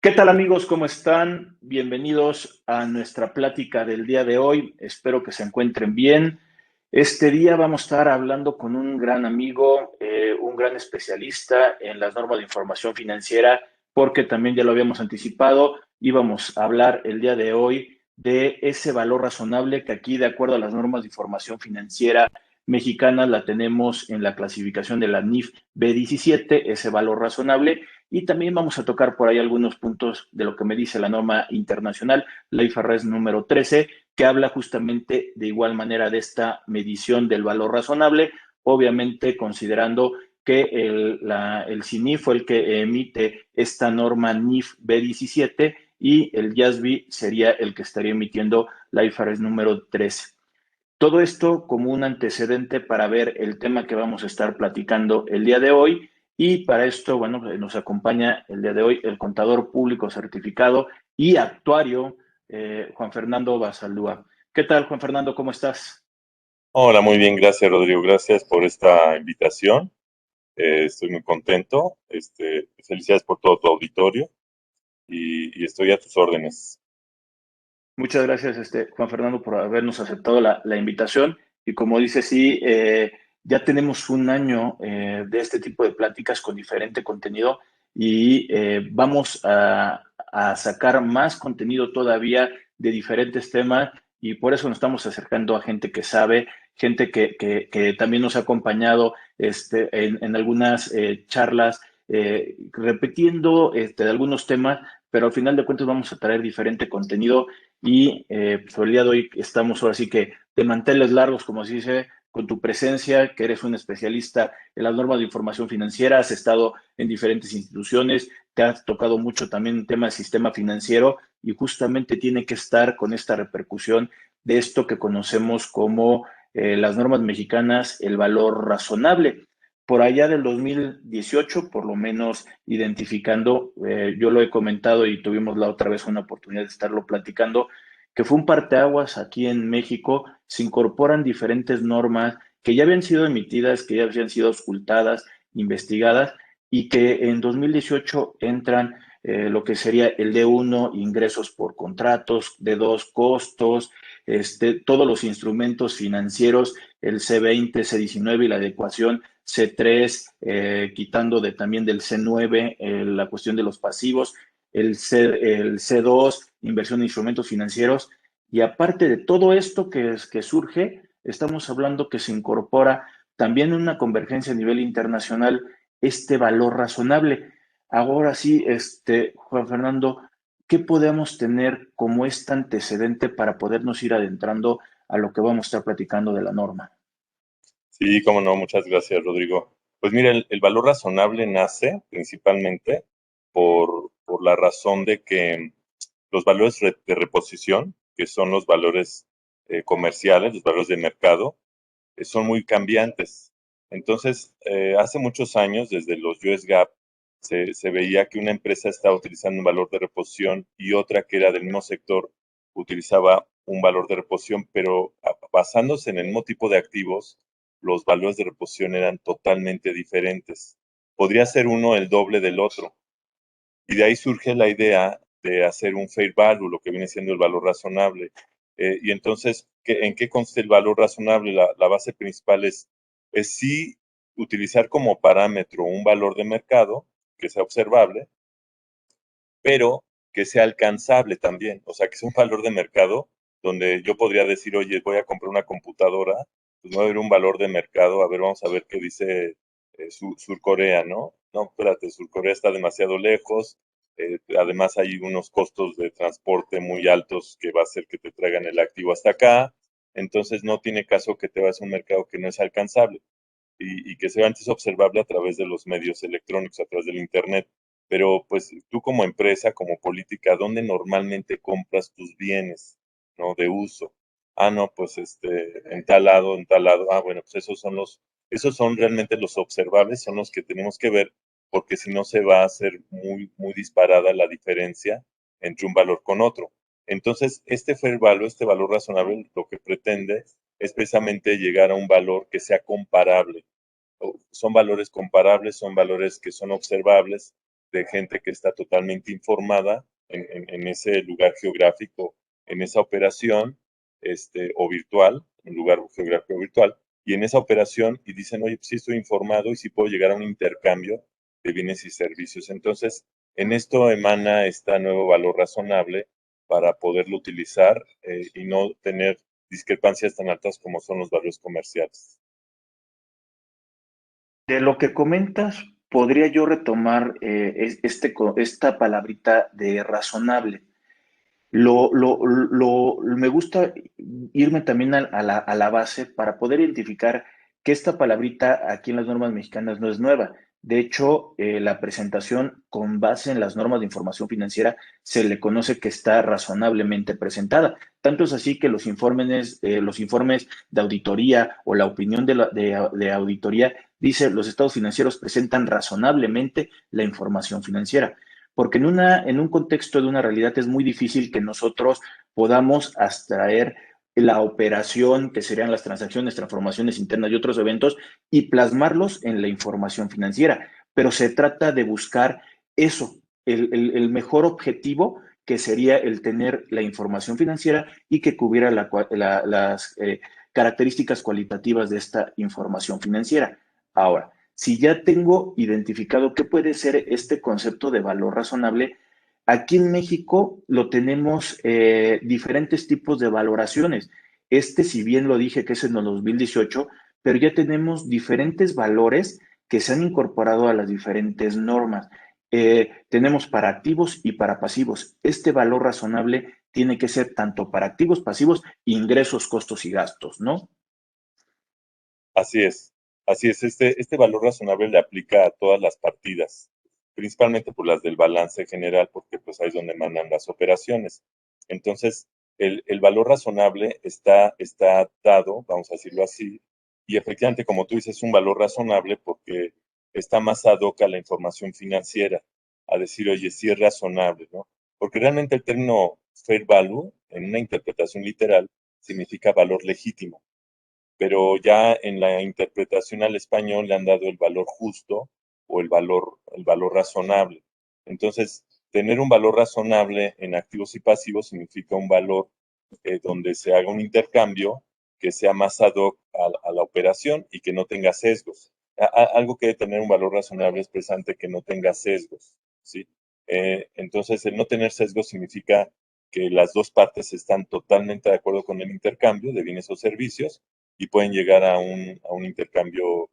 ¿Qué tal amigos? ¿Cómo están? Bienvenidos a nuestra plática del día de hoy. Espero que se encuentren bien. Este día vamos a estar hablando con un gran amigo, un gran especialista en las normas de información financiera, porque también ya lo habíamos anticipado. Íbamos a hablar el día de hoy de ese valor razonable que aquí, de acuerdo a las normas de información financiera mexicana, la tenemos en la clasificación de la NIF B17, ese valor razonable. Y también vamos a tocar por ahí algunos puntos de lo que me dice la norma internacional, la IFRS número 13, que habla justamente de igual manera de esta medición del valor razonable, obviamente considerando que el CINIF fue el que emite esta norma NIF B17 y el IASB sería el que estaría emitiendo la IFRS número 13. Todo esto como un antecedente para ver el tema que vamos a estar platicando el día de hoy. Y para esto, bueno, nos acompaña el día de hoy el contador público certificado y actuario, Juan Fernando Basalúa. ¿Qué tal, Juan Fernando? ¿Cómo estás? Hola, muy bien, gracias Rodrigo, gracias por esta invitación. Estoy muy contento. Felicidades por todo tu auditorio y estoy a tus órdenes. Muchas gracias, Juan Fernando, por habernos aceptado la invitación. Y como dice, sí, ya tenemos un año de este tipo de pláticas con diferente contenido y vamos a sacar más contenido todavía de diferentes temas y por eso nos estamos acercando a gente que sabe, gente que también nos ha acompañado en algunas charlas, repitiendo de algunos temas, pero al final de cuentas vamos a traer diferente contenido y pues el día de hoy estamos ahora sí que de manteles largos, como se dice, con tu presencia, que eres un especialista en las normas de información financiera, has estado en diferentes instituciones, te has tocado mucho también un tema del sistema financiero y justamente tiene que estar con esta repercusión de esto que conocemos como las normas mexicanas, el valor razonable. Por allá del 2018, por lo menos identificando, yo lo he comentado y tuvimos la otra vez una oportunidad de estarlo platicando, que fue un parteaguas aquí en México, se incorporan diferentes normas que ya habían sido emitidas, que ya habían sido auscultadas, investigadas, y que en 2018 entran lo que sería el D1, ingresos por contratos, D2, costos, todos los instrumentos financieros, el C20, C19 y la adecuación C3, quitando también del C9 la cuestión de los pasivos, el C2, inversión en instrumentos financieros, y aparte de todo esto que surge, estamos hablando que se incorpora también una convergencia a nivel internacional este valor razonable. Ahora sí, Juan Fernando, ¿qué podemos tener como este antecedente para podernos ir adentrando a lo que vamos a estar platicando de la norma? Sí, cómo no, muchas gracias Rodrigo. Pues mira, el valor razonable nace principalmente por la razón de que los valores de reposición, que son los valores comerciales, los valores de mercado, son muy cambiantes. Entonces, hace muchos años, desde los US GAAP, se veía que una empresa estaba utilizando un valor de reposición y otra que era del mismo sector utilizaba un valor de reposición, pero basándose en el mismo tipo de activos, los valores de reposición eran totalmente diferentes. Podría ser uno el doble del otro. Y de ahí surge la idea de hacer un fair value, lo que viene siendo el valor razonable. Y entonces, ¿en qué consta el valor razonable? La base principal es sí utilizar como parámetro un valor de mercado que sea observable, pero que sea alcanzable también. O sea, que sea un valor de mercado donde yo podría decir, oye, voy a comprar una computadora, pues va a haber un valor de mercado, a ver, vamos a ver qué dice Surcorea, ¿no? No, espérate, Surcorea está demasiado lejos, además hay unos costos de transporte muy altos que va a hacer que te traigan el activo hasta acá, entonces no tiene caso que te vayas a un mercado que no es alcanzable y que sea antes observable a través de los medios electrónicos, a través del Internet. Pero pues tú como empresa, como política, ¿dónde normalmente compras tus bienes, ¿no? De uso. Ah, no, pues en tal lado, en tal lado. Ah, bueno, pues esos son realmente los observables, son los que tenemos que ver, porque si no se va a hacer muy, muy disparada la diferencia entre un valor con otro. Entonces, este fair value, este valor razonable, lo que pretende es precisamente llegar a un valor que sea comparable. Son valores comparables, son valores que son observables de gente que está totalmente informada en ese lugar geográfico, en esa operación, o virtual, un lugar geográfico virtual, y en esa operación y dicen, oye, pues sí estoy informado y sí puedo llegar a un intercambio de bienes y servicios. Entonces, en esto emana este nuevo valor razonable para poderlo utilizar y no tener discrepancias tan altas como son los valores comerciales. De lo que comentas, podría yo retomar esta palabrita de razonable. Me gusta irme también a la base para poder identificar que esta palabrita aquí en las normas mexicanas no es nueva. De hecho, la presentación con base en las normas de información financiera se le conoce que está razonablemente presentada. Tanto es así que los informes de auditoría o la opinión de auditoría dice los estados financieros presentan razonablemente la información financiera porque en un contexto de una realidad es muy difícil que nosotros podamos abstraer la operación, que serían las transacciones, transformaciones internas y otros eventos, y plasmarlos en la información financiera. Pero se trata de buscar eso, el mejor objetivo que sería el tener la información financiera y que cubriera las características cualitativas de esta información financiera. Ahora, si ya tengo identificado qué puede ser este concepto de valor razonable, aquí en México lo tenemos diferentes tipos de valoraciones. Si bien lo dije que es en el 2018, pero ya tenemos diferentes valores que se han incorporado a las diferentes normas. Tenemos para activos y para pasivos. Este valor razonable tiene que ser tanto para activos, pasivos, ingresos, costos y gastos, ¿no? Así es, así es. Este valor razonable le aplica a todas las partidas, principalmente por las del balance general, porque pues ahí es donde mandan las operaciones. Entonces, el valor razonable está dado, vamos a decirlo así, y efectivamente, como tú dices, es un valor razonable porque está más ad hoc a la información financiera, a decir, oye, sí es razonable, ¿no? Porque realmente el término fair value, en una interpretación literal, significa valor legítimo, pero ya en la interpretación al español le han dado el valor justo o el valor razonable. Entonces, tener un valor razonable en activos y pasivos significa un valor donde se haga un intercambio que sea más ad hoc a la operación y que no tenga sesgos. Algo que debe tener un valor razonable es precisamente que no tenga sesgos, ¿sí? Entonces, el no tener sesgos significa que las dos partes están totalmente de acuerdo con el intercambio de bienes o servicios y pueden llegar a un intercambio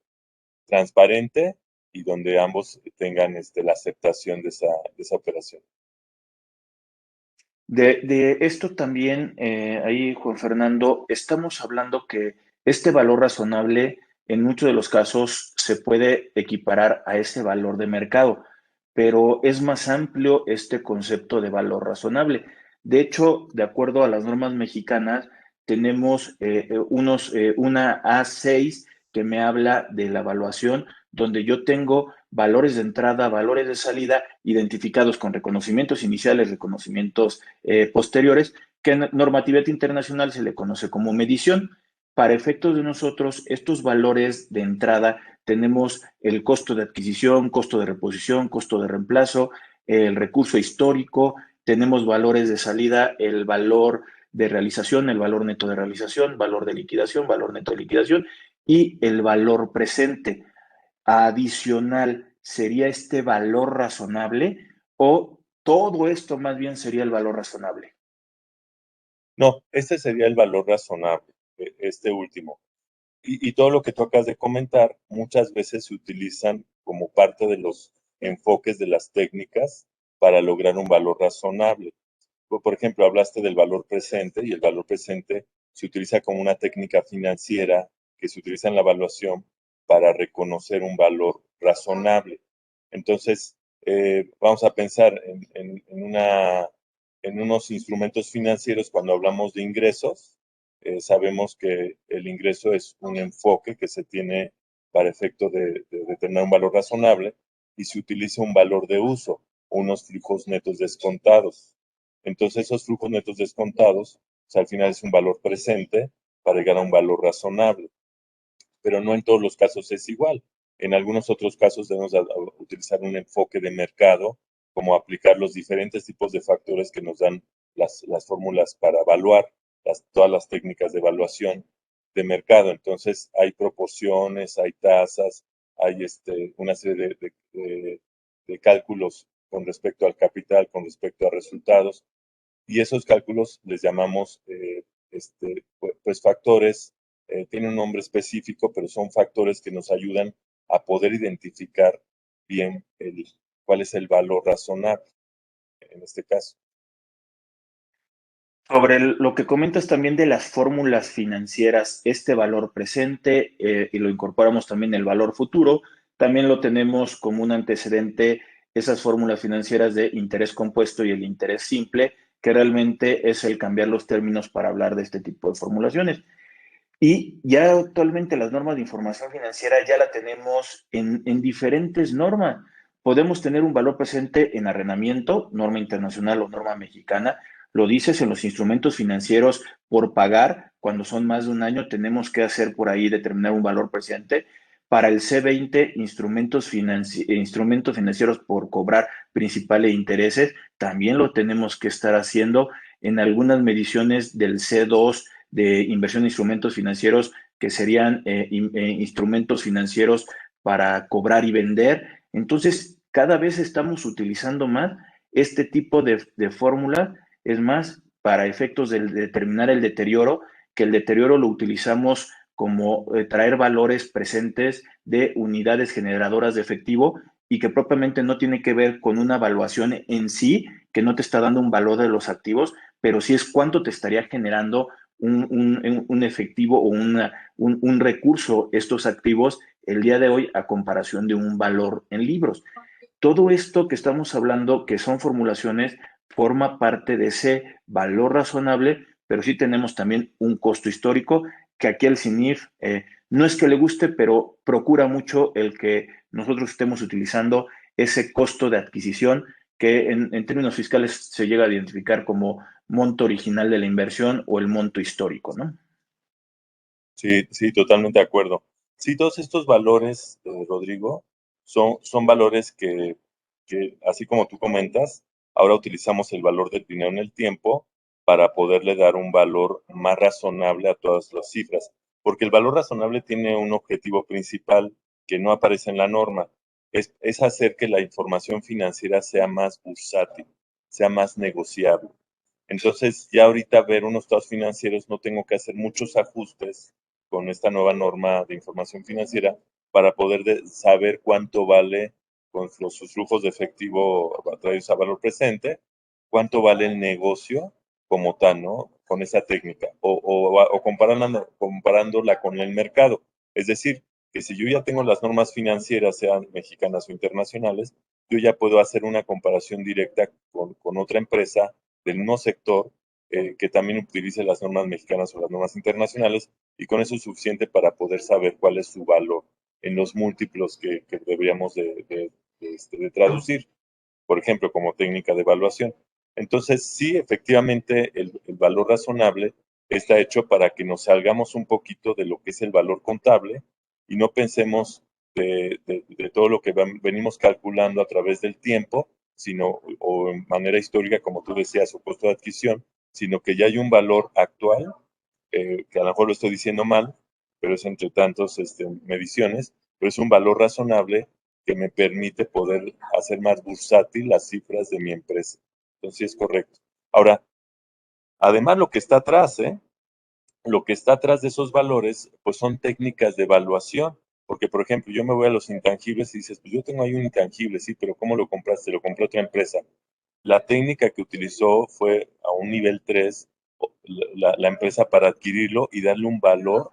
transparente y donde ambos tengan la aceptación de esa operación. De esto también, ahí, Juan Fernando, estamos hablando que este valor razonable en muchos de los casos se puede equiparar a ese valor de mercado, pero es más amplio este concepto de valor razonable. De hecho, de acuerdo a las normas mexicanas, tenemos una A6 que me habla de la evaluación, donde yo tengo valores de entrada, valores de salida, identificados con reconocimientos iniciales, reconocimientos posteriores, que en normatividad internacional se le conoce como medición. Para efectos de nosotros, estos valores de entrada tenemos el costo de adquisición, costo de reposición, costo de reemplazo, el recurso histórico, tenemos valores de salida, el valor de realización, el valor neto de realización, valor de liquidación, valor neto de liquidación y el valor presente. Adicional, ¿sería este valor razonable o todo esto más bien sería el valor razonable? No, este sería el valor razonable, este último. Y todo lo que tú acabas de comentar, muchas veces se utilizan como parte de los enfoques de las técnicas para lograr un valor razonable. Por ejemplo, hablaste del valor presente y el valor presente se utiliza como una técnica financiera que se utiliza en la evaluación para reconocer un valor razonable. Entonces, vamos a pensar en unos instrumentos financieros cuando hablamos de ingresos. Sabemos que el ingreso es un enfoque que se tiene para efecto de determinar un valor razonable y se utiliza un valor de uso, unos flujos netos descontados. Entonces, esos flujos netos descontados, o sea, al final es un valor presente para llegar a un valor razonable, pero no en todos los casos es igual. En algunos otros casos debemos utilizar un enfoque de mercado, como aplicar los diferentes tipos de factores que nos dan las fórmulas para evaluar, todas las técnicas de evaluación de mercado. Entonces, hay proporciones, hay tasas, hay una serie de cálculos con respecto al capital, con respecto a resultados, y esos cálculos les llamamos pues factores, tiene un nombre específico, pero son factores que nos ayudan a poder identificar bien cuál es el valor razonable en este caso. Sobre lo que comentas también de las fórmulas financieras, este valor presente y lo incorporamos también el valor futuro, también lo tenemos como un antecedente esas fórmulas financieras de interés compuesto y el interés simple, que realmente es el cambiar los términos para hablar de este tipo de formulaciones. Y ya actualmente las normas de información financiera ya la tenemos en diferentes normas. Podemos tener un valor presente en arrendamiento, norma internacional o norma mexicana. Lo dices en los instrumentos financieros por pagar, cuando son más de un año, tenemos que hacer por ahí determinar un valor presente. Para el C20, instrumentos financieros por cobrar principal e intereses, también lo tenemos que estar haciendo en algunas mediciones del C2 de inversión de instrumentos financieros que serían instrumentos financieros para cobrar y vender. Entonces, cada vez estamos utilizando más este tipo de fórmula, es más, para efectos de determinar el deterioro, que el deterioro lo utilizamos como traer valores presentes de unidades generadoras de efectivo y que propiamente no tiene que ver con una evaluación en sí, que no te está dando un valor de los activos, pero sí es cuánto te estaría generando un efectivo o un recurso, estos activos, el día de hoy a comparación de un valor en libros. Todo esto que estamos hablando, que son formulaciones, forma parte de ese valor razonable, pero sí tenemos también un costo histórico que aquí el CINIF no es que le guste, pero procura mucho el que nosotros estemos utilizando ese costo de adquisición que en términos fiscales se llega a identificar como monto original de la inversión o el monto histórico, ¿no? Sí, sí, totalmente de acuerdo. Sí, todos estos valores, Rodrigo, son valores que, así como tú comentas, ahora utilizamos el valor del dinero en el tiempo para poderle dar un valor más razonable a todas las cifras, porque el valor razonable tiene un objetivo principal que no aparece en la norma, es hacer que la información financiera sea más bursátil, sea más negociable. Entonces, ya ahorita ver unos estados financieros no tengo que hacer muchos ajustes con esta nueva norma de información financiera para poder saber cuánto vale con sus flujos de efectivo traídos a valor presente, cuánto vale el negocio como tal, ¿no? Con esa técnica o comparándola con el mercado. Es decir, que si yo ya tengo las normas financieras, sean mexicanas o internacionales, yo ya puedo hacer una comparación directa con otra empresa del mismo sector que también utilice las normas mexicanas o las normas internacionales, y con eso es suficiente para poder saber cuál es su valor en los múltiplos que deberíamos de traducir, por ejemplo, como técnica de evaluación. Entonces, sí, efectivamente, el valor razonable está hecho para que nos salgamos un poquito de lo que es el valor contable y no pensemos de todo lo que venimos calculando a través del tiempo, sino, o en manera histórica, como tú decías, o costo de adquisición, sino que ya hay un valor actual, que a lo mejor lo estoy diciendo mal, pero es entre tantos mediciones, pero es un valor razonable que me permite poder hacer más bursátil las cifras de mi empresa. Entonces, sí es correcto. Ahora, además lo que está atrás, lo que está atrás de esos valores, pues son técnicas de evaluación. Porque, por ejemplo, yo me voy a los intangibles y dices, pues yo tengo ahí un intangible, sí, pero ¿cómo lo compraste? Lo compró otra empresa. La técnica que utilizó fue a un nivel 3 la empresa para adquirirlo y darle un valor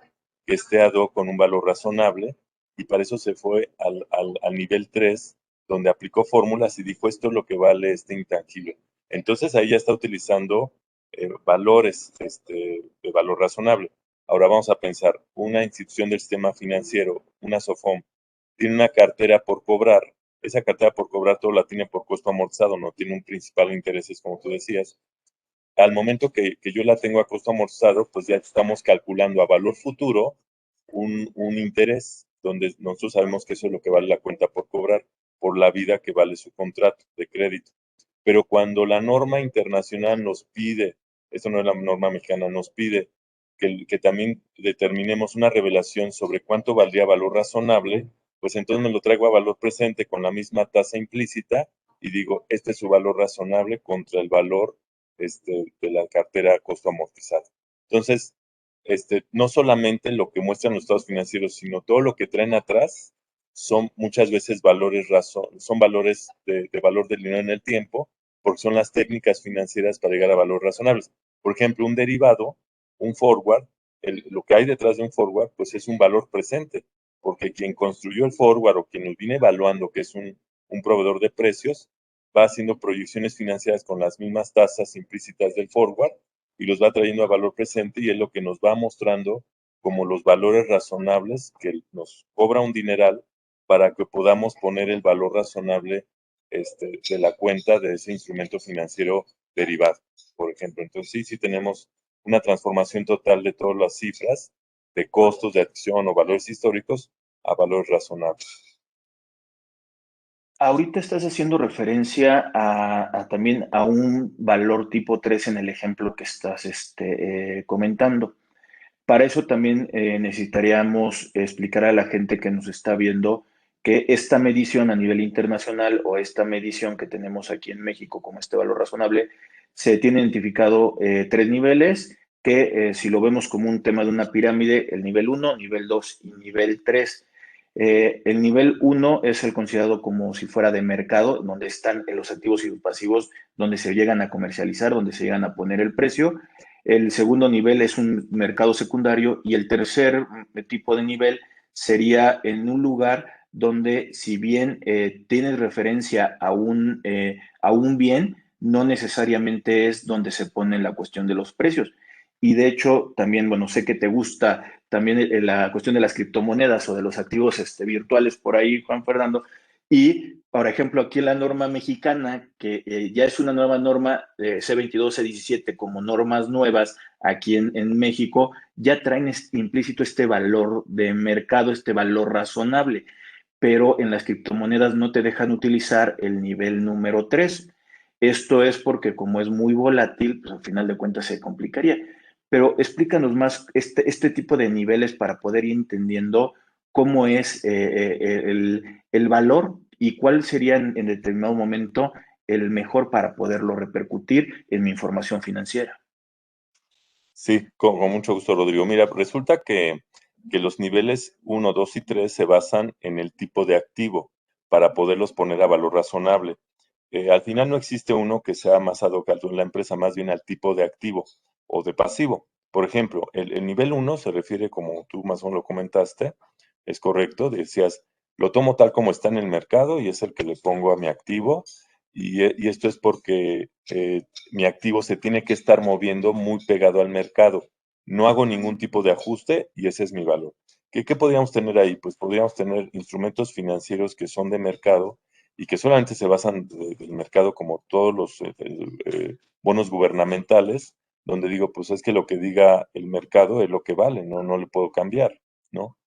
que esté ad hoc con un valor razonable, y para eso se fue al nivel 3 donde aplicó fórmulas y dijo, esto es lo que vale este intangible. Entonces ahí ya está utilizando valores de valor razonable. Ahora vamos a pensar, una institución del sistema financiero, una SOFOM, tiene una cartera por cobrar. Esa cartera por cobrar todo la tiene por costo amortizado, no tiene un principal de intereses, como tú decías. Al momento que yo la tengo a costo amortizado, pues ya estamos calculando a valor futuro un interés. donde nosotros sabemos que eso es lo que vale la cuenta por cobrar, por la vida que vale su contrato de crédito. Pero cuando la norma internacional nos pide, esto no es la norma mexicana, nos pide que también determinemos una revelación sobre cuánto valdría valor razonable, pues entonces me lo traigo a valor presente con la misma tasa implícita y digo, este es su valor razonable contra el valor de la cartera a costo amortizado. Entonces, no solamente lo que muestran los estados financieros, sino todo lo que traen atrás son muchas veces valores son valores de valor del dinero en el tiempo, porque son las técnicas financieras para llegar a valores razonables. Por ejemplo, un derivado, un forward, lo que hay detrás de un forward, pues es un valor presente, porque quien construyó el forward o quien nos viene evaluando, que es un proveedor de precios, va haciendo proyecciones financieras con las mismas tasas implícitas del forward y los va trayendo a valor presente y es lo que nos va mostrando como los valores razonables que nos cobra un dineral para que podamos poner el valor razonable de la cuenta de ese instrumento financiero derivado, por ejemplo. Entonces, sí tenemos una transformación total de todas las cifras, de costos de acción o valores históricos a valores razonables. Ahorita estás haciendo referencia también a un valor tipo 3 en el ejemplo que estás comentando. Para eso también necesitaríamos explicar a la gente que nos está viendo que esta medición a nivel internacional o esta medición que tenemos aquí en México como este valor razonable, se tiene identificado tres niveles que si lo vemos como un tema de una pirámide, el nivel uno, nivel 2 y nivel 3. El nivel uno es el considerado como si fuera de mercado, donde están los activos y los pasivos, donde se llegan a comercializar, donde se llegan a poner el precio. El segundo nivel es un mercado secundario y el tercer tipo de nivel sería en un lugar donde si bien tienes referencia a un bien, no necesariamente es donde se pone la cuestión de los precios. Y de hecho, también, bueno, sé que te gusta también la cuestión de las criptomonedas o de los activos virtuales por ahí, Juan Fernando. Y, por ejemplo, aquí en la norma mexicana, que ya es una nueva norma, C22, C17, como normas nuevas aquí en México, ya traen implícito este valor de mercado, este valor razonable, pero en las criptomonedas no te dejan utilizar el nivel número 3. Esto es porque como es muy volátil, pues al final de cuentas se complicaría. Pero explícanos más este tipo de niveles para poder ir entendiendo cómo es el valor y cuál sería en determinado momento el mejor para poderlo repercutir en mi información financiera. Sí, con mucho gusto, Rodrigo. Mira, resulta que los niveles uno, 2 y 3 se basan en el tipo de activo para poderlos poner a valor razonable. Al final no existe uno que sea más ad hoc en la empresa, más bien al tipo de activo o de pasivo. Por ejemplo, el nivel uno se refiere, como tú más o menos lo comentaste, es correcto, decías, lo tomo tal como está en el mercado y es el que le pongo a mi activo. Y esto es porque mi activo se tiene que estar moviendo muy pegado al mercado. No hago ningún tipo de ajuste y ese es mi valor. ¿Qué podríamos tener ahí? Pues podríamos tener instrumentos financieros que son de mercado y que solamente se basan del mercado como todos los bonos gubernamentales, donde digo, pues es que lo que diga el mercado es lo que vale, no le puedo cambiar, ¿no?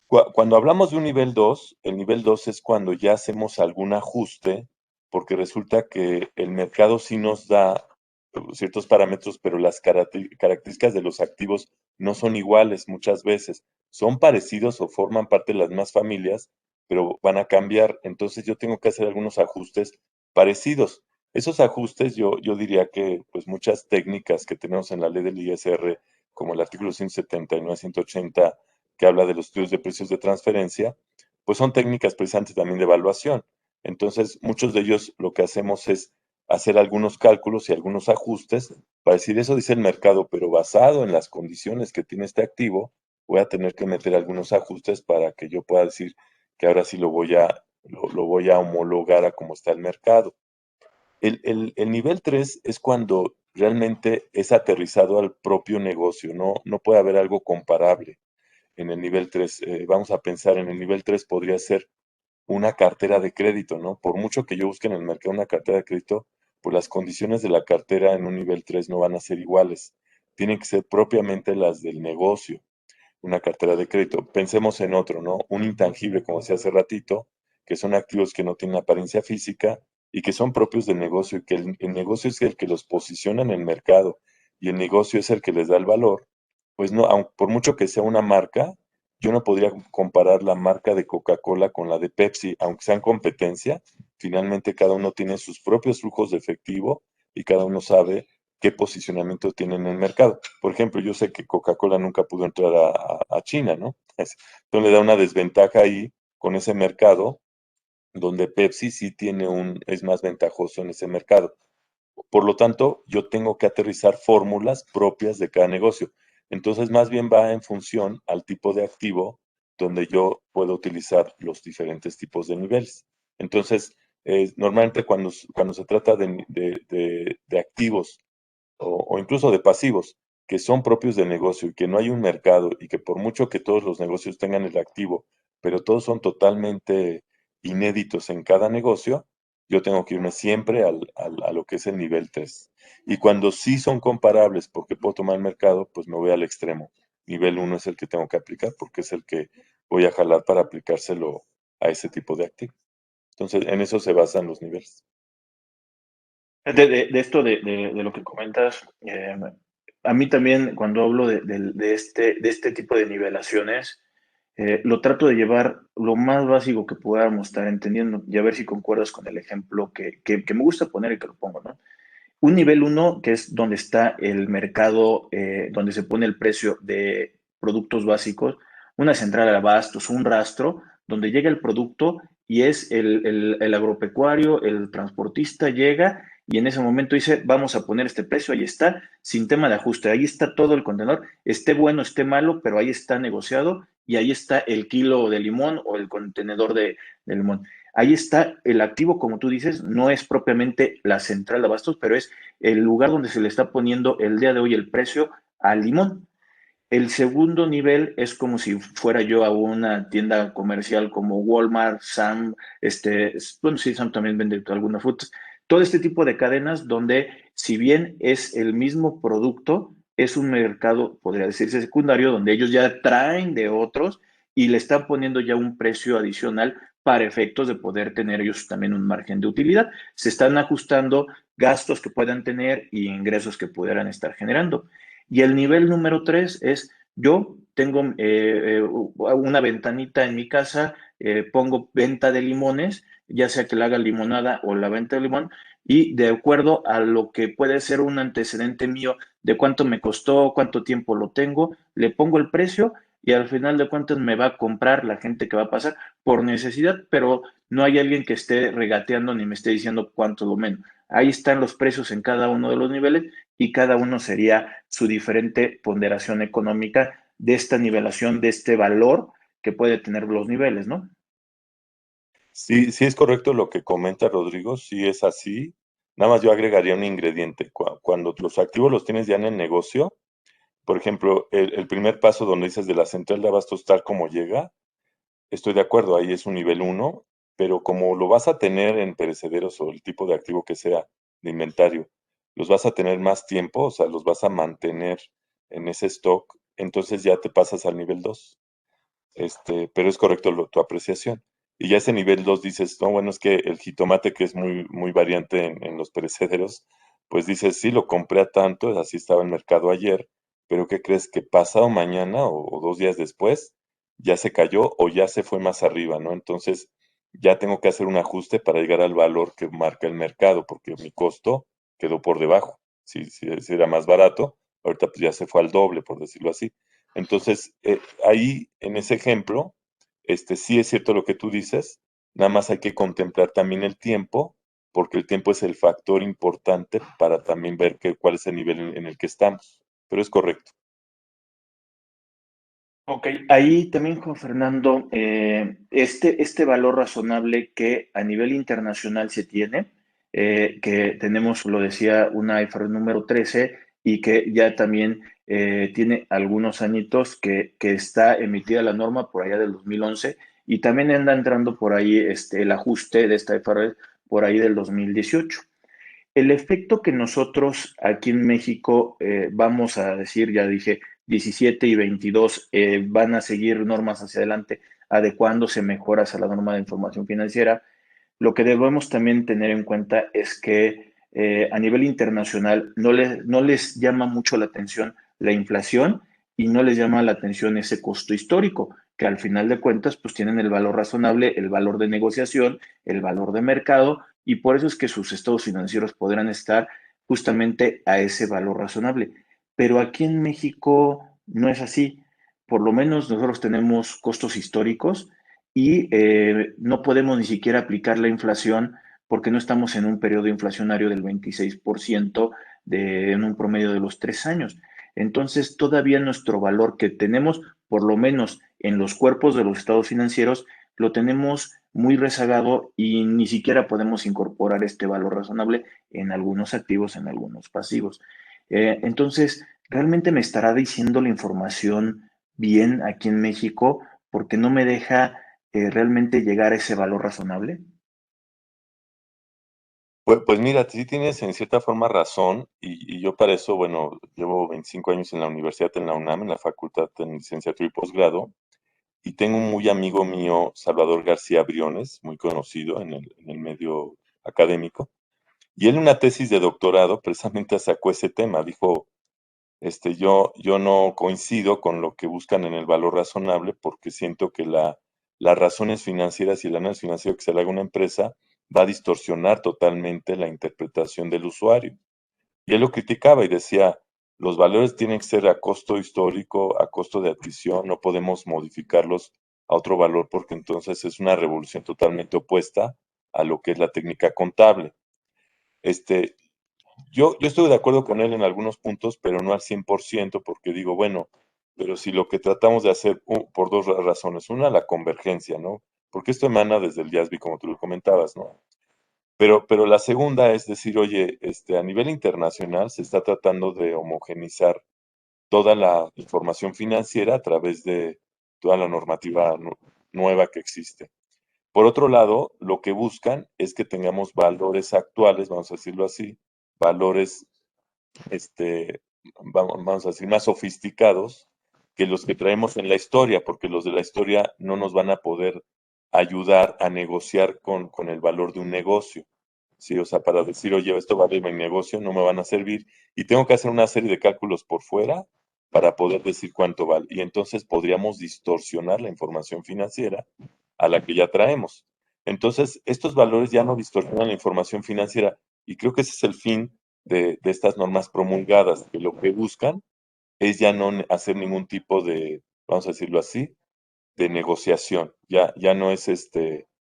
Cuando hablamos de un nivel 2, el nivel 2 es cuando ya hacemos algún ajuste, porque resulta que el mercado sí nos da ciertos parámetros, pero las características de los activos no son iguales muchas veces. Son parecidos o forman parte de las mismas familias, pero van a cambiar. Entonces yo tengo que hacer algunos ajustes parecidos. Esos ajustes yo diría que pues muchas técnicas que tenemos en la ley del ISR, como el artículo 179, 180, que habla de los estudios de precios de transferencia, pues son técnicas precisamente también de evaluación. Entonces, muchos de ellos lo que hacemos es hacer algunos cálculos y algunos ajustes para decir, eso dice el mercado, pero basado en las condiciones que tiene este activo, voy a tener que meter algunos ajustes para que yo pueda decir que ahora sí lo voy a homologar a cómo está el mercado. El nivel 3 es cuando realmente es aterrizado al propio negocio, no puede haber algo comparable en el nivel 3. Vamos a pensar en el nivel 3 podría ser una cartera de crédito, ¿no? Por mucho que yo busque en el mercado una cartera de crédito, pues las condiciones de la cartera en un nivel 3 no van a ser iguales. Tienen que ser propiamente las del negocio. una cartera de crédito. Pensemos en otro, ¿no? Un intangible, como decía hace ratito, que son activos que no tienen apariencia física y que son propios del negocio y que el negocio es el que los posiciona en el mercado y el negocio es el que les da el valor, pues no, por mucho que sea una marca, yo no podría comparar la marca de Coca-Cola con la de Pepsi, aunque sean competencia, finalmente cada uno tiene sus propios flujos de efectivo y cada uno sabe qué posicionamiento tiene en el mercado. Por ejemplo, yo sé que Coca-Cola nunca pudo entrar a China, ¿no? Entonces le da una desventaja ahí con ese mercado, donde Pepsi sí es más ventajoso en ese mercado. Por lo tanto, yo tengo que aterrizar fórmulas propias de cada negocio. Entonces, más bien va en función al tipo de activo donde yo puedo utilizar los diferentes tipos de niveles. Entonces, normalmente cuando se trata de activos o incluso de pasivos que son propios del negocio y que no hay un mercado y que por mucho que todos los negocios tengan el activo, pero todos son totalmente inéditos en cada negocio, yo tengo que irme siempre a lo que es el nivel 3. Y cuando sí son comparables porque puedo tomar el mercado, pues me voy al extremo. Nivel uno es el que tengo que aplicar porque es el que voy a jalar para aplicárselo a ese tipo de activo. Entonces, en eso se basan los niveles. De esto de lo que comentas, a mí también cuando hablo de este tipo de nivelaciones, lo trato de llevar lo más básico que podamos estar entendiendo y a ver si concuerdas con el ejemplo que me gusta poner y que lo pongo, ¿no? Un nivel uno, que es donde está el mercado, donde se pone el precio de productos básicos, una central de abastos, un rastro, donde llega el producto y es el agropecuario, el transportista llega y en ese momento dice, vamos a poner este precio, ahí está, sin tema de ajuste, ahí está todo el contenedor, esté bueno, esté malo, pero ahí está negociado y ahí está el kilo de limón o el contenedor de limón. Ahí está el activo, como tú dices, no es propiamente la central de abastos, pero es el lugar donde se le está poniendo el día de hoy el precio al limón. El segundo nivel es como si fuera yo a una tienda comercial como Walmart, Sam, bueno, sí, Sam también vende algunas frutas. Todo este tipo de cadenas donde, si bien es el mismo producto, es un mercado, podría decirse secundario, donde ellos ya traen de otros y le están poniendo ya un precio adicional para efectos de poder tener ellos también un margen de utilidad. Se están ajustando gastos que puedan tener y ingresos que pudieran estar generando. Y el nivel número tres es, yo tengo una ventanita en mi casa, pongo venta de limones, ya sea que la haga limonada o la venta de limón, y de acuerdo a lo que puede ser un antecedente mío de cuánto me costó, cuánto tiempo lo tengo, le pongo el precio y al final de cuentas me va a comprar la gente que va a pasar por necesidad, pero no hay alguien que esté regateando ni me esté diciendo cuánto lo menos. Ahí están los precios en cada uno de los niveles y cada uno sería su diferente ponderación económica de esta nivelación, de este valor que puede tener los niveles, ¿no? Sí, sí es correcto lo que comenta Rodrigo, sí es así. Nada más yo agregaría un ingrediente. Cuando los activos los tienes ya en el negocio, por ejemplo, el primer paso donde dices de la central de abastos tal como llega, estoy de acuerdo, ahí es un nivel uno, pero como lo vas a tener en perecederos o el tipo de activo que sea de inventario, los vas a tener más tiempo, o sea, los vas a mantener en ese stock, entonces ya te pasas al nivel 2. Pero es correcto tu apreciación. Y ya ese nivel 2 dices, no, bueno, es que el jitomate, que es muy, muy variante en los perecederos, pues dices, sí, lo compré a tanto, así estaba en mercado ayer, pero ¿qué crees? Que pasado mañana o 2 días después ya se cayó o ya se fue más arriba, ¿no? Entonces ya tengo que hacer un ajuste para llegar al valor que marca el mercado, porque mi costo quedó por debajo. Si era más barato, ahorita pues ya se fue al doble, por decirlo así. Entonces, ahí en ese ejemplo, sí es cierto lo que tú dices, nada más hay que contemplar también el tiempo, porque el tiempo es el factor importante para también ver cuál es el nivel en el que estamos. Pero es correcto. Ok, ahí también, Juan Fernando, este valor razonable que a nivel internacional se tiene, que tenemos, lo decía, una IFRS número 13 y que ya también tiene algunos añitos que está emitida la norma por allá del 2011 y también anda entrando por ahí el ajuste de esta IFRS por ahí del 2018. El efecto que nosotros aquí en México vamos a decir, ya dije, 17 y 22 van a seguir normas hacia adelante adecuándose mejoras a la norma de información financiera. Lo que debemos también tener en cuenta es que a nivel internacional no les llama mucho la atención la inflación y no les llama la atención ese costo histórico, que al final de cuentas pues tienen el valor razonable, el valor de negociación, el valor de mercado y por eso es que sus estados financieros podrán estar justamente a ese valor razonable. Pero aquí en México no es así. Por lo menos nosotros tenemos costos históricos y no podemos ni siquiera aplicar la inflación porque no estamos en un periodo inflacionario del 26% en un promedio de los 3 años. Entonces, todavía nuestro valor que tenemos, por lo menos en los cuerpos de los estados financieros, lo tenemos muy rezagado y ni siquiera podemos incorporar este valor razonable en algunos activos, en algunos pasivos. Entonces, ¿realmente me estará diciendo la información bien aquí en México? Porque no me deja realmente llegar a ese valor razonable. Pues mira, sí tienes en cierta forma razón, y yo para eso, bueno, llevo 25 años en la universidad, en la UNAM, en la Facultad de Licenciatura y Posgrado, y tengo un muy amigo mío, Salvador García Briones, muy conocido en el medio académico, y él en una tesis de doctorado precisamente sacó ese tema, dijo, yo no coincido con lo que buscan en el valor razonable porque siento que las razones financieras y el análisis financiero que se le haga a una empresa va a distorsionar totalmente la interpretación del usuario. Y él lo criticaba y decía, los valores tienen que ser a costo histórico, a costo de adquisición, no podemos modificarlos a otro valor porque entonces es una revolución totalmente opuesta a lo que es la técnica contable. Este, yo estoy de acuerdo con él en algunos puntos, pero no al 100%, porque digo, bueno, pero si lo que tratamos de hacer por dos razones. Una, la convergencia, ¿no? Porque esto emana desde el IASB, como tú lo comentabas, ¿no? Pero la segunda es decir, oye, a nivel internacional se está tratando de homogenizar toda la información financiera a través de toda la normativa nueva que existe. Por otro lado, lo que buscan es que tengamos valores actuales, vamos a decirlo así, valores vamos a decir, más sofisticados que los que traemos en la historia, porque los de la historia no nos van a poder ayudar a negociar con el valor de un negocio. Sí, o sea, para decir, oye, esto vale mi negocio, no me van a servir, y tengo que hacer una serie de cálculos por fuera para poder decir cuánto vale. Y entonces podríamos distorsionar la información financiera a la que ya traemos. Entonces, estos valores ya no distorsionan la información financiera, y creo que ese es el fin de estas normas promulgadas, que lo que buscan es ya no hacer ningún tipo de, vamos a decirlo así, de negociación. Ya no es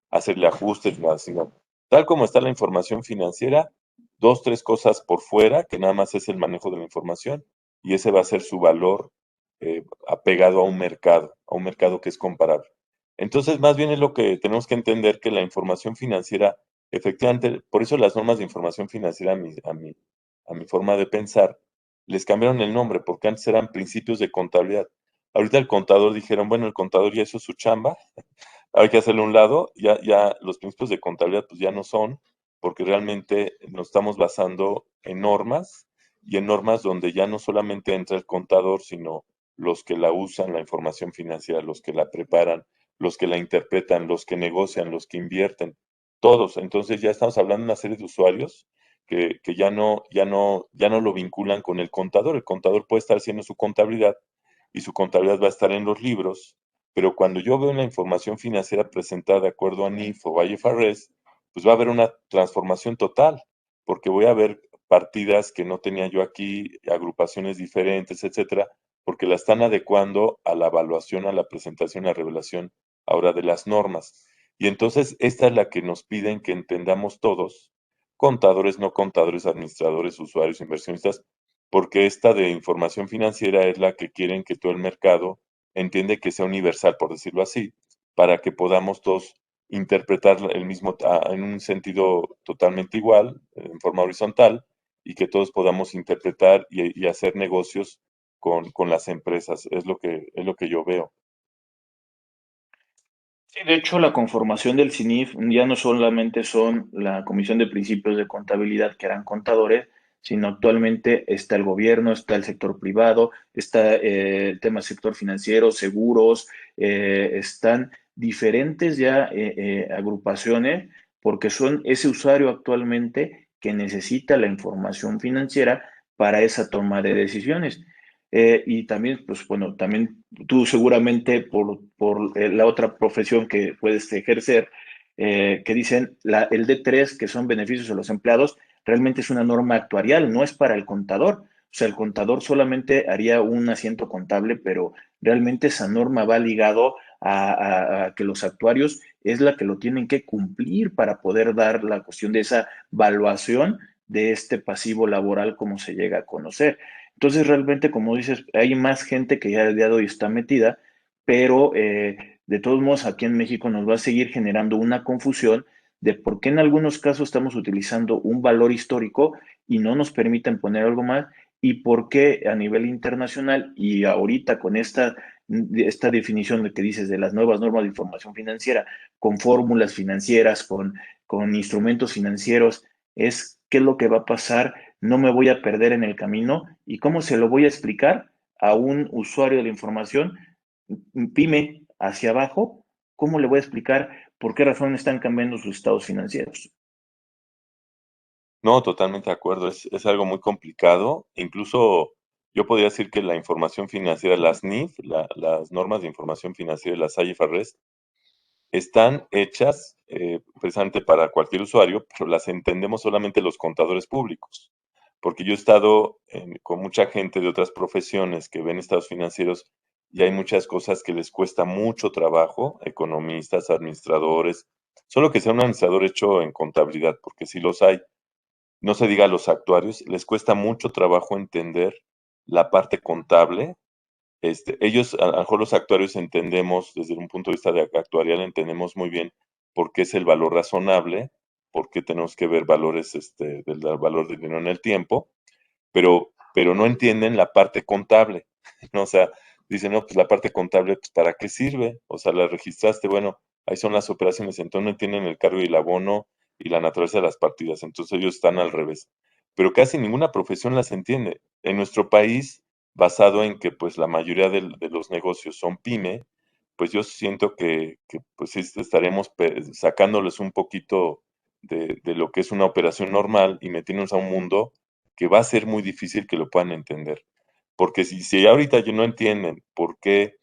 hacerle ajustes, nada, sino tal como está la información financiera, dos, tres cosas por fuera, que nada más es el manejo de la información, y ese va a ser su valor apegado a un mercado que es comparable. Entonces, más bien es lo que tenemos que entender que la información financiera, efectivamente, por eso las normas de información financiera a mi forma de pensar, les cambiaron el nombre, porque antes eran principios de contabilidad. Ahorita el contador dijeron, bueno, el contador ya hizo su chamba, hay que hacerlo a un lado, ya los principios de contabilidad pues ya no son, porque realmente nos estamos basando en normas y en normas donde ya no solamente entra el contador, sino los que la usan, la información financiera, los que la preparan, los que la interpretan, los que negocian, los que invierten, todos. Entonces ya estamos hablando de una serie de usuarios que ya no lo vinculan con el contador. El contador puede estar haciendo su contabilidad y su contabilidad va a estar en los libros, pero cuando yo veo la información financiera presentada de acuerdo a NIF o IFRS, pues va a haber una transformación total, porque voy a ver partidas que no tenía yo aquí, agrupaciones diferentes, etcétera, porque la están adecuando a la evaluación, a la presentación, a la revelación ahora de las normas. Y entonces esta es la que nos piden que entendamos todos, contadores, no contadores, administradores, usuarios, inversionistas, porque esta de información financiera es la que quieren que todo el mercado entiende que sea universal, por decirlo así, para que podamos todos interpretar el mismo en un sentido totalmente igual, en forma horizontal, y que todos podamos interpretar y hacer negocios con las empresas. Es lo que yo veo. Sí, de hecho, la conformación del CINIF ya no solamente son la Comisión de Principios de Contabilidad, que eran contadores, sino actualmente está el gobierno, está el sector privado, está el tema sector financiero, seguros, están diferentes ya agrupaciones porque son ese usuario actualmente que necesita la información financiera para esa toma de decisiones. Y también, pues bueno, también tú seguramente por la otra profesión que puedes ejercer, que dicen el D3, que son beneficios a los empleados, realmente es una norma actuarial, no es para el contador. O sea, el contador solamente haría un asiento contable, pero realmente esa norma va ligado a que los actuarios es la que lo tienen que cumplir para poder dar la cuestión de esa valuación de este pasivo laboral como se llega a conocer. Entonces, realmente, como dices, hay más gente que ya el día de hoy está metida, pero de todos modos aquí en México nos va a seguir generando una confusión de por qué en algunos casos estamos utilizando un valor histórico y no nos permiten poner algo más y por qué a nivel internacional y ahorita con esta definición de que dices de las nuevas normas de información financiera, con fórmulas financieras, con instrumentos financieros, es qué es lo que va a pasar, no me voy a perder en el camino y cómo se lo voy a explicar a un usuario de la información, pyme hacia abajo, cómo le voy a explicar por qué razón están cambiando sus estados financieros. No, totalmente de acuerdo. Es algo muy complicado. Incluso yo podría decir que la información financiera, las NIF, las normas de información financiera, las IFRS, están hechas precisamente para cualquier usuario, pero las entendemos solamente los contadores públicos. Porque yo he estado con mucha gente de otras profesiones que ven estados financieros y hay muchas cosas que les cuesta mucho trabajo, economistas, administradores, solo que sea un administrador hecho en contabilidad, porque si los hay, no se diga a los actuarios, les cuesta mucho trabajo entender la parte contable. Ellos, a lo mejor los actuarios entendemos, desde un punto de vista actuarial, entendemos muy bien por qué es el valor razonable, por qué tenemos que ver valores, del valor del dinero en el tiempo, pero no entienden la parte contable, ¿no? O sea, dicen, no, pues la parte contable, pues ¿para qué sirve? O sea, la registraste, bueno, ahí son las operaciones, entonces no entienden el cargo y el abono y la naturaleza de las partidas, entonces ellos están al revés. Pero casi ninguna profesión las entiende. En nuestro país, basado en que pues la mayoría de los negocios son pyme, pues yo siento que pues sí estaremos sacándoles un poquito de lo que es una operación normal y metiéndonos a un mundo que va a ser muy difícil que lo puedan entender. Porque si ahorita ya no entienden por qué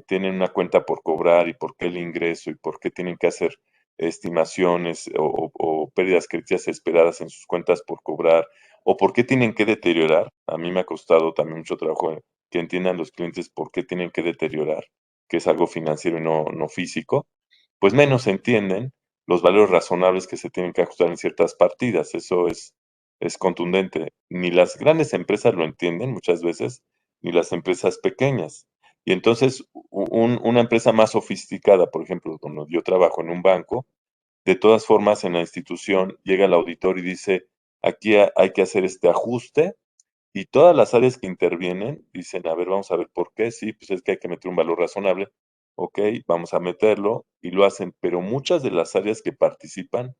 tienen una cuenta por cobrar y por qué el ingreso y por qué tienen que hacer estimaciones o pérdidas críticas esperadas en sus cuentas por cobrar o por qué tienen que deteriorar, a mí me ha costado también mucho trabajo que entiendan los clientes por qué tienen que deteriorar, que es algo financiero y no físico, pues menos entienden los valores razonables que se tienen que ajustar en ciertas partidas. Eso es contundente. Ni las grandes empresas lo entienden muchas veces, ni las empresas pequeñas. Y entonces una empresa más sofisticada, por ejemplo, cuando yo trabajo en un banco, de todas formas en la institución llega el auditor y dice, aquí hay que hacer este ajuste y todas las áreas que intervienen dicen, a ver, vamos a ver por qué, sí, pues es que hay que meter un valor razonable, ok, vamos a meterlo y lo hacen, pero muchas de las áreas que participan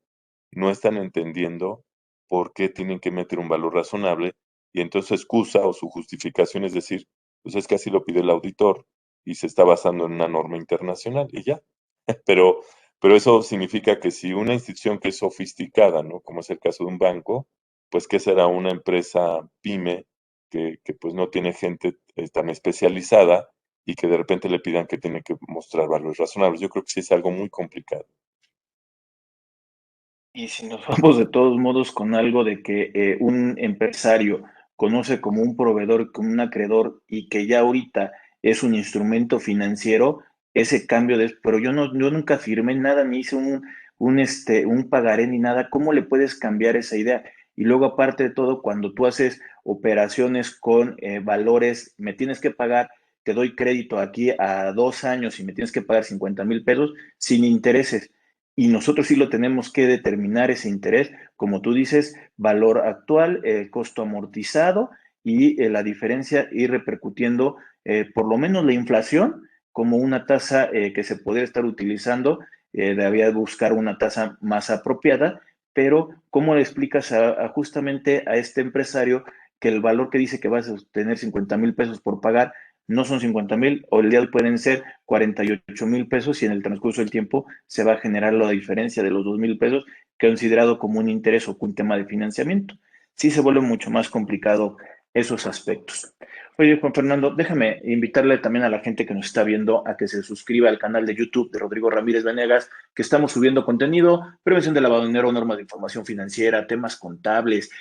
no están entendiendo por qué tienen que meter un valor razonable y entonces su excusa o su justificación es decir, pues es que así lo pide el auditor y se está basando en una norma internacional y ya. Pero, pero eso significa que si una institución que es sofisticada, ¿no? Como es el caso de un banco, pues ¿qué será una empresa pyme que pues no tiene gente tan especializada y que de repente le pidan que tiene que mostrar valores razonables? Yo creo que sí es algo muy complicado. Y si nos vamos de todos modos con algo de que un empresario conoce como un proveedor, como un acreedor y que ya ahorita es un instrumento financiero, ese cambio de, pero yo nunca firmé nada, ni hice un pagaré ni nada, ¿cómo le puedes cambiar esa idea? Y luego aparte de todo, cuando tú haces operaciones con valores, me tienes que pagar, te doy crédito aquí a 2 años y me tienes que pagar 50,000 pesos sin intereses y nosotros sí lo tenemos que determinar ese interés, como tú dices, valor actual, costo amortizado y la diferencia ir repercutiendo por lo menos la inflación como una tasa que se podría estar utilizando, debía buscar una tasa más apropiada, pero ¿cómo le explicas justamente a este empresario que el valor que dice que vas a tener 50,000 pesos por pagar no son 50,000, o el día de hoy pueden ser 48,000 pesos, y en el transcurso del tiempo se va a generar la diferencia de los 2,000 pesos, considerado como un interés o un tema de financiamiento? Sí se vuelve mucho más complicado esos aspectos. Oye, Juan Fernando, déjame invitarle también a la gente que nos está viendo a que se suscriba al canal de YouTube de Rodrigo Ramírez Venegas, que estamos subiendo contenido, prevención de lavado de dinero, normas de información financiera, temas contables,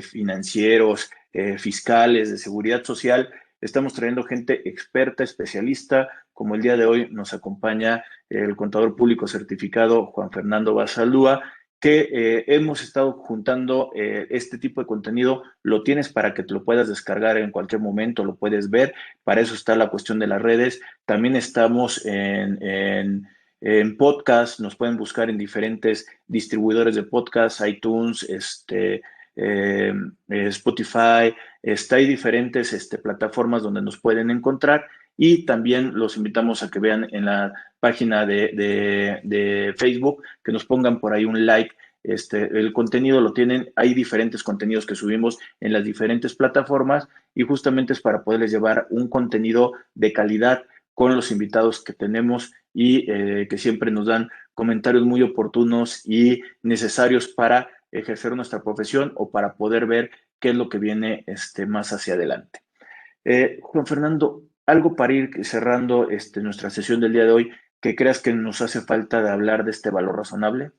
financieros, fiscales, de seguridad social. Estamos trayendo gente experta, especialista, como el día de hoy nos acompaña el contador público certificado Juan Fernando Basalúa, que hemos estado juntando este tipo de contenido. Lo tienes para que te lo puedas descargar en cualquier momento, lo puedes ver. Para eso está la cuestión de las redes. También estamos en podcast, nos pueden buscar en diferentes distribuidores de podcast, iTunes, Spotify. Hay diferentes plataformas donde nos pueden encontrar, y también los invitamos a que vean en la página de Facebook, que nos pongan por ahí un like. El contenido lo tienen, hay diferentes contenidos que subimos en las diferentes plataformas, y justamente es para poderles llevar un contenido de calidad con los invitados que tenemos, y que siempre nos dan comentarios muy oportunos y necesarios para ejercer nuestra profesión o para poder ver qué es lo que viene más hacia adelante. Juan Fernando, algo para ir cerrando nuestra sesión del día de hoy, que creas que nos hace falta de hablar de este valor razonable.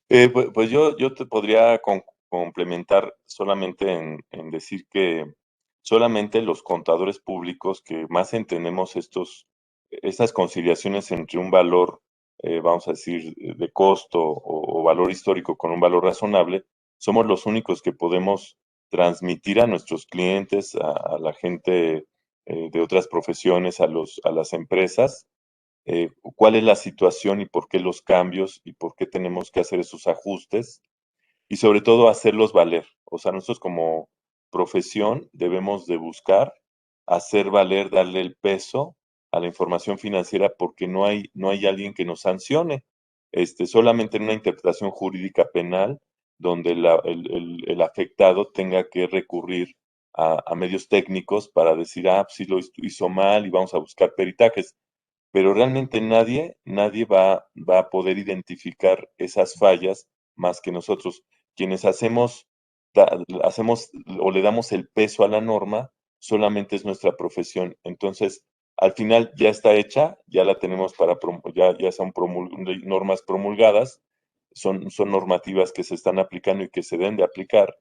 Pues yo te podría complementar solamente en decir que solamente los contadores públicos que más entendemos estas conciliaciones entre un valor, vamos a decir, de costo o valor histórico con un valor razonable, somos los únicos que podemos transmitir a nuestros clientes, a la gente de otras profesiones, a las empresas, cuál es la situación y por qué los cambios y por qué tenemos que hacer esos ajustes, y sobre todo hacerlos valer. O sea, nosotros como profesión debemos de buscar hacer valer, darle el peso a la información financiera, porque no hay alguien que nos sancione. Solamente en una interpretación jurídica penal donde el afectado tenga que recurrir a medios técnicos para decir, sí lo hizo mal y vamos a buscar peritajes, pero realmente nadie va a poder identificar esas fallas más que nosotros. Quienes hacemos o le damos el peso a la norma, solamente es nuestra profesión. Entonces, al final ya está hecha, ya la tenemos ya son normas promulgadas, son normativas que se están aplicando y que se deben de aplicar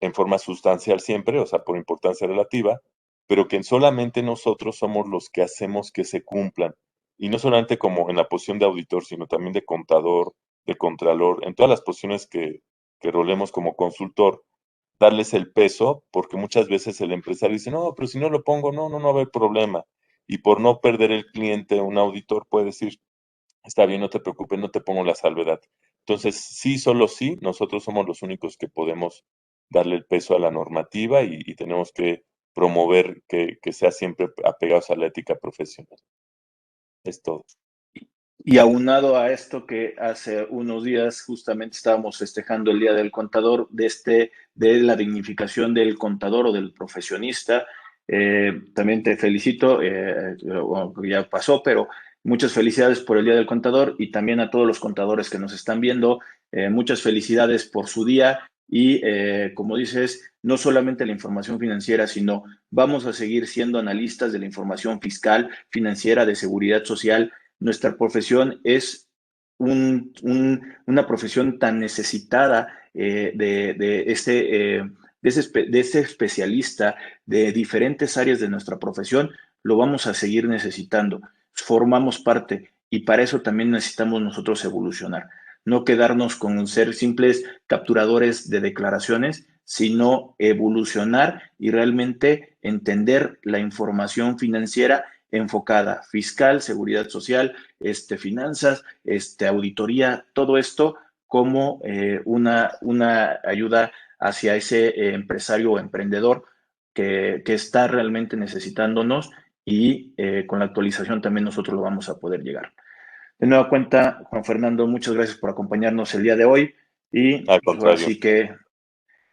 en forma sustancial siempre, o sea, por importancia relativa, pero que solamente nosotros somos los que hacemos que se cumplan. Y no solamente como en la posición de auditor, sino también de contador, de contralor, en todas las posiciones que rolemos como consultor, darles el peso, porque muchas veces el empresario dice, no, pero si no lo pongo, no va a haber problema. Y por no perder el cliente, un auditor puede decir, está bien, no te preocupes, no te pongo la salvedad. Entonces, sí, solo sí, nosotros somos los únicos que podemos darle el peso a la normativa y tenemos que promover que sea siempre apegados a la ética profesional. Es todo. Y aunado a esto, que hace unos días justamente estábamos festejando el Día del Contador, de la dignificación del contador o del profesionista. También te felicito, ya pasó, pero muchas felicidades por el Día del Contador, y también a todos los contadores que nos están viendo, muchas felicidades por su día. Y como dices, no solamente la información financiera, sino vamos a seguir siendo analistas de la información fiscal, financiera, de seguridad social. Nuestra profesión es una profesión tan necesitada de ese especialista de diferentes áreas de nuestra profesión. Lo vamos a seguir necesitando. Formamos parte, y para eso también necesitamos nosotros evolucionar. No quedarnos con ser simples capturadores de declaraciones, sino evolucionar y realmente entender la información financiera enfocada: fiscal, seguridad social, finanzas, auditoría, todo esto como una ayuda hacia ese empresario o emprendedor que está realmente necesitándonos, y con la actualización también nosotros lo vamos a poder llegar. De nueva cuenta, Juan Fernando, muchas gracias por acompañarnos el día de hoy y Al pues ahora contrario. sí que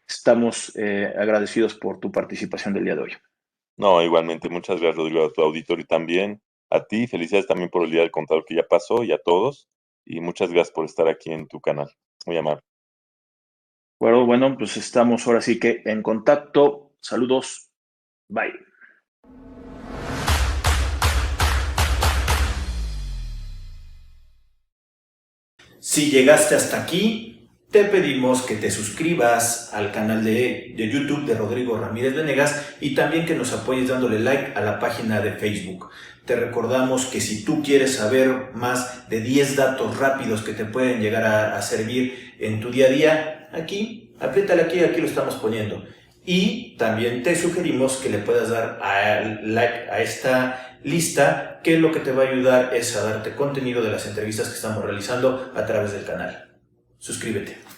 estamos agradecidos por tu participación del día de hoy. No, igualmente, muchas gracias, Rodrigo, a tu auditorio también, a ti, felicidades también por el Día del Contador que ya pasó y a todos, y muchas gracias por estar aquí en tu canal. Muy amable. Bueno, pues estamos ahora sí que en contacto. Saludos. Bye. Si llegaste hasta aquí, te pedimos que te suscribas al canal de YouTube de Rodrigo Ramírez Venegas y también que nos apoyes dándole like a la página de Facebook. Te recordamos que si tú quieres saber más de 10 datos rápidos que te pueden llegar a servir en tu día a día, apriétale aquí lo estamos poniendo. Y también te sugerimos que le puedas dar like a esta lista, que lo que te va a ayudar es a darte contenido de las entrevistas que estamos realizando a través del canal. Suscríbete.